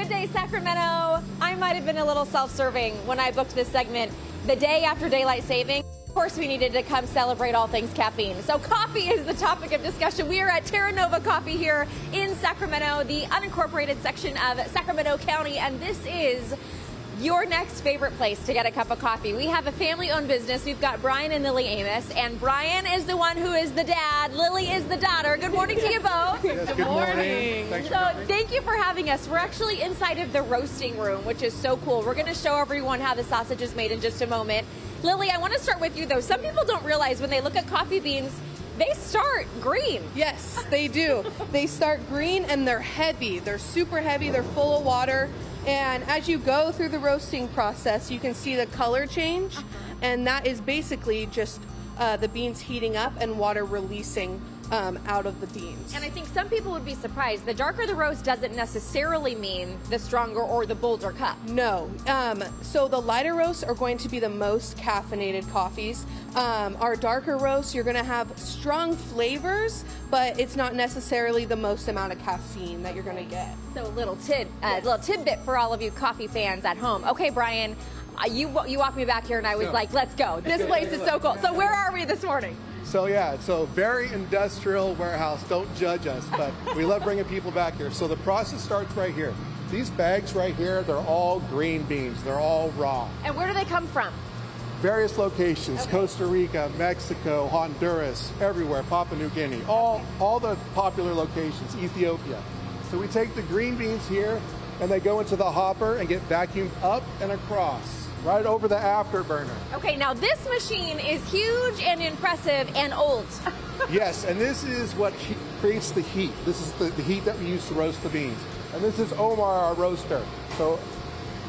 Good day, Sacramento. I might have been a little self-serving when I booked this segment the day after daylight saving. Of course, we needed to come celebrate all things caffeine. So coffee is the topic of discussion. We are at Terranova Coffee here in Sacramento, the unincorporated section of Sacramento County, and this is your next favorite place to get a cup of coffee. We have a family-owned business. We've got Brian and Lily Amos, and Brian is the one who is the dad. Lily is the daughter. Good morning to you both. Yes, good morning. Thanks for coming. Thank you for having us. We're actually inside of the roasting room, which is so cool. We're going to show everyone how the sausage is made in just a moment. Lily, I want to start with you, though. Some people don't realize when they look at coffee beans, they start green. Yes, they do. They start green and they're heavy. They're super heavy. They're full of water. And as you go through the roasting process, you can see the color change. And that is basically just the beans heating up and water releasing out of the beans. And I think some people would be surprised. The darker the roast doesn't necessarily mean the stronger or the bolder cup. No. So the lighter roasts are going to be the most caffeinated coffees. Our darker roasts, you're going to have strong flavors, but it's not necessarily the most amount of caffeine that you're going to get. So a little tidbit for all of you coffee fans at home. Okay, Brian, you walked me back here and I was like, let's go. This place is so cool. So where are we this morning? So yeah, it's a very industrial warehouse. Don't judge us, but we love bringing people back here. So the process starts right here. These bags right here, they're all green beans. They're all raw. And where do they come from? Various locations, okay. Costa Rica, Mexico, Honduras, everywhere, Papua New Guinea, all the popular locations, Ethiopia. So we take the green beans here and they go into the hopper and get vacuumed up and across, right over the afterburner. Okay, now this machine is huge and impressive and old. Yes, and this is what creates the heat. This is the heat that we use to roast the beans. And this is Omar, our roaster. So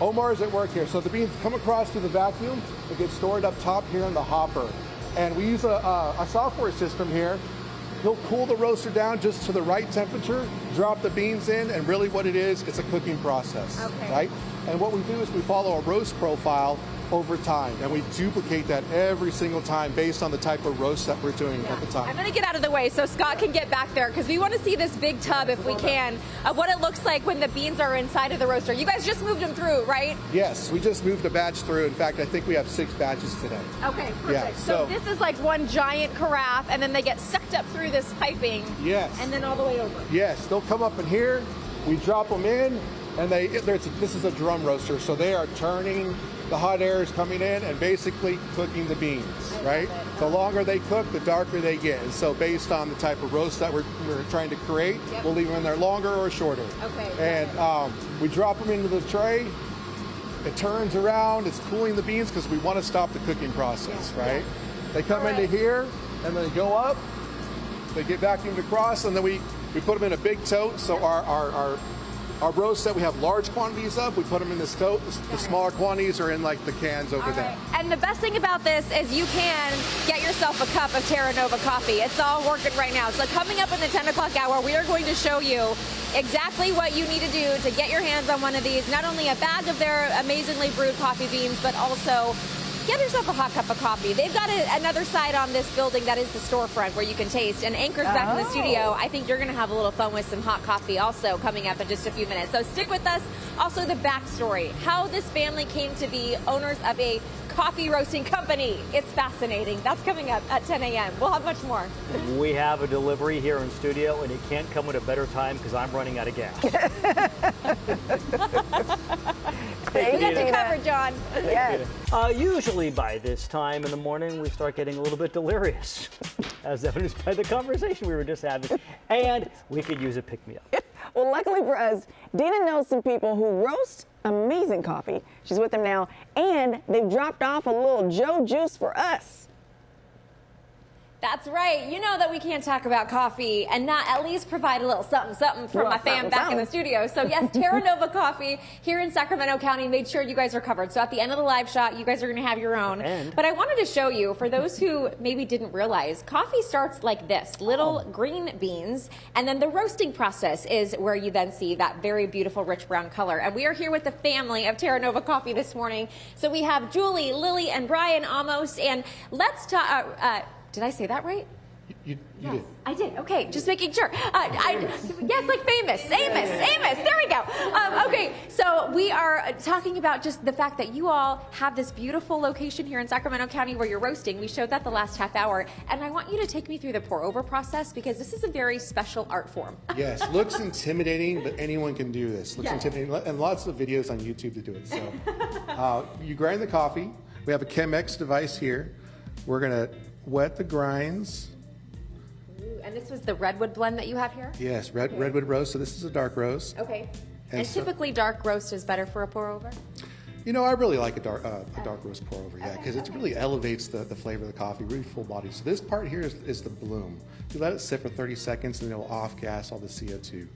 Omar is at work here. So the beans come across through the vacuum, they get stored up top here in the hopper. And we use a software system here. He'll cool the roaster down just to the right temperature, drop the beans in, and really what it is, it's a cooking process, okay. Right? And what we do is we follow a roast profile over time, and we duplicate that every single time based on the type of roast that we're doing at the time. I'm going to get out of the way so Scott can get back there because we want to see this big tub, if we can, of what it looks like when the beans are inside of the roaster. You guys just moved them through, right? Yes, we just moved a batch through. In fact, I think we have 6 batches today. Okay, perfect. Yeah, so this is like one giant carafe, and then they get sucked up through this piping. Yes. And then all the way over. Yes, they'll come up in here, we drop them in, and this is a drum roaster, so they are turning. The hot air is coming in and basically cooking the beans, right? The longer they cook, the darker they get. And so based on the type of roast that we're trying to create, we'll leave them in there longer or shorter. Okay. And we drop them into the tray. It turns around. It's cooling the beans because we want to stop the cooking process, right? They come into here and then they go up. They get vacuumed across, and then we put them in a big tote. So our roasts that we have large quantities of, we put them in this tote. The smaller quantities are in like the cans over there. And the best thing about this is you can get yourself a cup of Terranova coffee. It's all working right now. So coming up in the 10 o'clock hour, we are going to show you exactly what you need to do to get your hands on one of these. Not only a bag of their amazingly brewed coffee beans, but also get yourself a hot cup of coffee. They've got another side on this building that is the storefront where you can taste. And Anchor's back in the studio. I think you're going to have a little fun with some hot coffee also coming up in just a few minutes. So stick with us. Also the backstory, how this family came to be owners of a coffee roasting company. It's fascinating. That's coming up at 10 a.m. We'll have much more. We have a delivery here in studio, and it can't come at a better time because I'm running out of gas. We got you covered, John. Yes. Usually by this time in the morning, we start getting a little bit delirious, as evidenced by the conversation we were just having, and we could use a pick-me-up. Well, luckily for us, Dina knows some people who roast amazing coffee. She's with them now, and they've dropped off a little Joe juice for us. That's right. You know that we can't talk about coffee and not at least provide a little something for my fam back in the studio. So yes, Terranova Coffee here in Sacramento County made sure you guys are covered. So at the end of the live shot, you guys are going to have your own. But I wanted to show you, for those who maybe didn't realize, coffee starts like this, little green beans, and then the roasting process is where you then see that very beautiful rich brown color. And we are here with the family of Terranova Coffee this morning. So we have Julie, Lily, and Brian Amos, and let's talk. Did I say that right? You Yes, did. I did. Okay, just making sure. Yes, like famous. Amos. There we go. Okay, so we are talking about just the fact that you all have this beautiful location here in Sacramento County where you're roasting. We showed that the last half hour, and I want you to take me through the pour over process because this is a very special art form. Yes, looks intimidating, but anyone can do this. Looks Yes. intimidating, and lots of videos on YouTube to do it. So, you grind the coffee. We have a Chemex device here. We're gonna wet the grinds. Ooh, and this was the redwood blend that you have here? Yes, redwood roast. So this is a dark roast. Okay. And And so- typically dark roast is better for a pour over? You know, I really like a dark roast pour over, yeah, because it really elevates the flavor of the coffee, really full body. So this part here is the bloom. You let it sit for 30 seconds and it'll off gas all the CO2.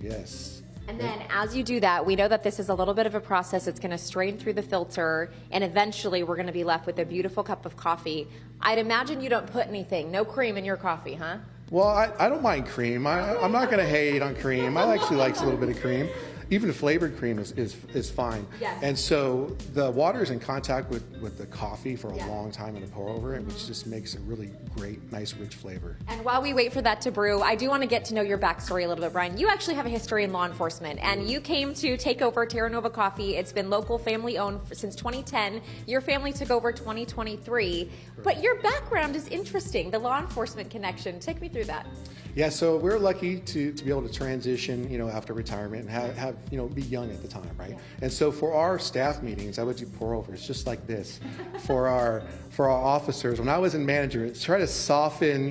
Yes. And then as you do that, we know that this is a little bit of a process. It's going to strain through the filter, and eventually we're going to be left with a beautiful cup of coffee. I'd imagine you don't put anything, no cream in your coffee, huh? Well, I don't mind cream. I'm not going to hate on cream. I actually like a little bit of cream. Even flavored cream is fine. Yes. And so the water is in contact with the coffee for a long time in a pour over, which just makes a really great, nice, rich flavor. And while we wait for that to brew, I do want to get to know your backstory a little bit, Brian. You actually have a history in law enforcement, and you came to take over Terranova Coffee. It's been local, family-owned since 2010. Your family took over 2023. But your background is interesting, the law enforcement connection. Take me through that. Yeah, so we're lucky to be able to transition, after retirement and have be young at the time, right? And so for our staff meetings, I would do pour overs just like this for our officers. When I was in management, try to soften,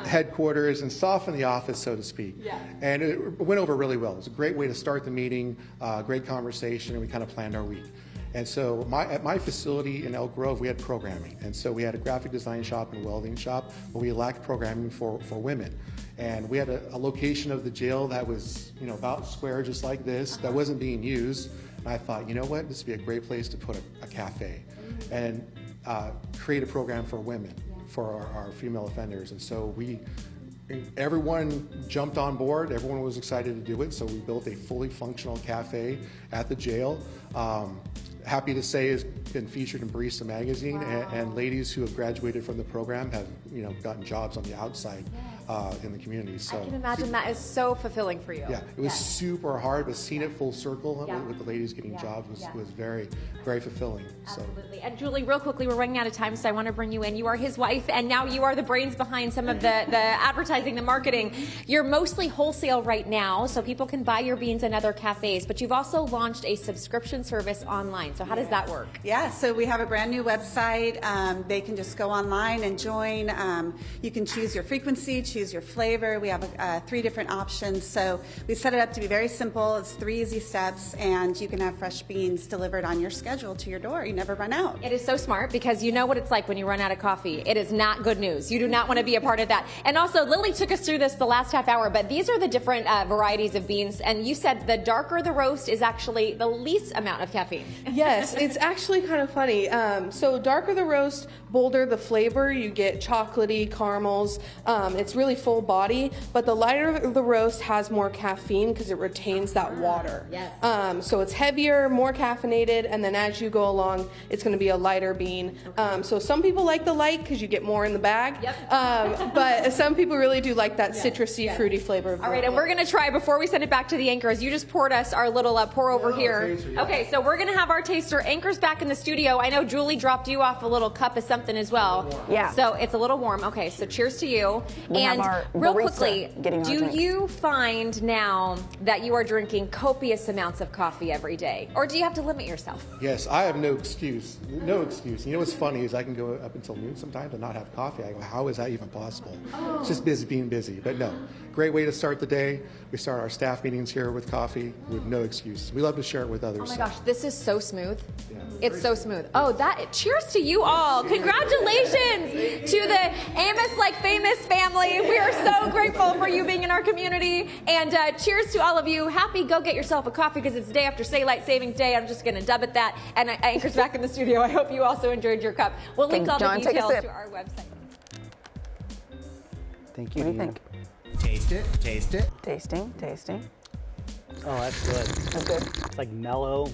headquarters and soften the office, so to speak. Yeah. And it went over really well. It was a great way to start the meeting, great conversation, and we kind of planned our week. And so at my facility in Elk Grove, we had programming. And so we had a graphic design shop and welding shop, but we lacked programming for women. And we had a location of the jail that was, about square, just like this, that wasn't being used. And I thought, you know what, this would be a great place to put a cafe and create a program for women, for our female offenders. And so everyone jumped on board. Everyone was excited to do it. So we built a fully functional cafe at the jail. Happy to say has been featured in Barista Magazine, and ladies who have graduated from the program have gotten jobs on the outside in the community. So I can imagine that is so fulfilling for you. yeah, it was super hard, but seeing it full circle with the ladies getting jobs was very, very fulfilling. So. Absolutely. And Julie, real quickly, we're running out of time, so I want to bring you in. You are his wife, and now you are the brains behind some of the advertising, the marketing. You're mostly wholesale right now, so people can buy your beans in other cafes, but you've also launched a subscription service online. So how does that work? Yeah, so we have a brand new website. They can just go online and join. You can choose your frequency, choose your flavor. We have 3 different options. So we set it up to be very simple. It's 3 easy steps, and you can have fresh beans delivered on your schedule to your door. You never run out. It is so smart because you know what it's like when you run out of coffee. It is not good news. You do not want to be a part of that. And also, Lily took us through this the last half hour, but these are the different varieties of beans. And you said the darker the roast is actually the least amount of caffeine. Yes, it's actually kind of funny. So darker the roast, bolder the flavor. You get chocolatey caramels. It's really full body, but the lighter the roast has more caffeine because it retains that water. Yes. So it's heavier, more caffeinated, and then as you go along, it's going to be a lighter bean. So some people like the light because you get more in the bag. Yep. But some people really do like that citrusy, fruity flavor of All right, and we're going to try, before we send it back to the anchors, you just poured us our little pour over here. taster, yeah. Okay, so we're going to have our taster. Anchors back in the studio. I know Julie dropped you off a little cup of something as well. Yeah. So it's a little warm. Okay, so cheers to you. We have and our real barista quickly, getting our do drinks. you find now that you are drinking copious amounts of coffee every day? Or do you have to limit yourself? Yes, I have no excuse. No excuse. You know what's funny is I can go up until noon sometimes and not have coffee. I go, how is that even possible? It's just being busy. But no, great way to start the day. We start our staff meetings here with coffee with no excuse. We love to share it with others. Oh my gosh, this is so smooth. Yeah. It's so smooth. Oh, cheers to you all. Congratulations to the Amos Like Famous family. We are so grateful for you being in our community. And cheers to all of you. Happy go get yourself a coffee because it's the day after Daylight Savings Day. I'm just going to dub it that. And Anchor's back in the studio. I hope you also enjoyed your cup. We'll link all John, the take a details sip. to our website. Thank you, What do you Dina. think? Taste it, taste it. Tasting. Oh, that's good. That's good. It's like mellow.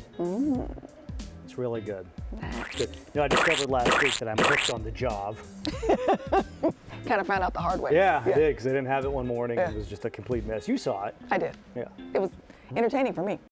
It's really good. Good. I discovered last week that I'm hooked on the job. kind of found out the hard way. Yeah, I did, because I didn't have it one morning. Yeah. It was just a complete mess. You saw it. I did. Yeah. It was entertaining for me.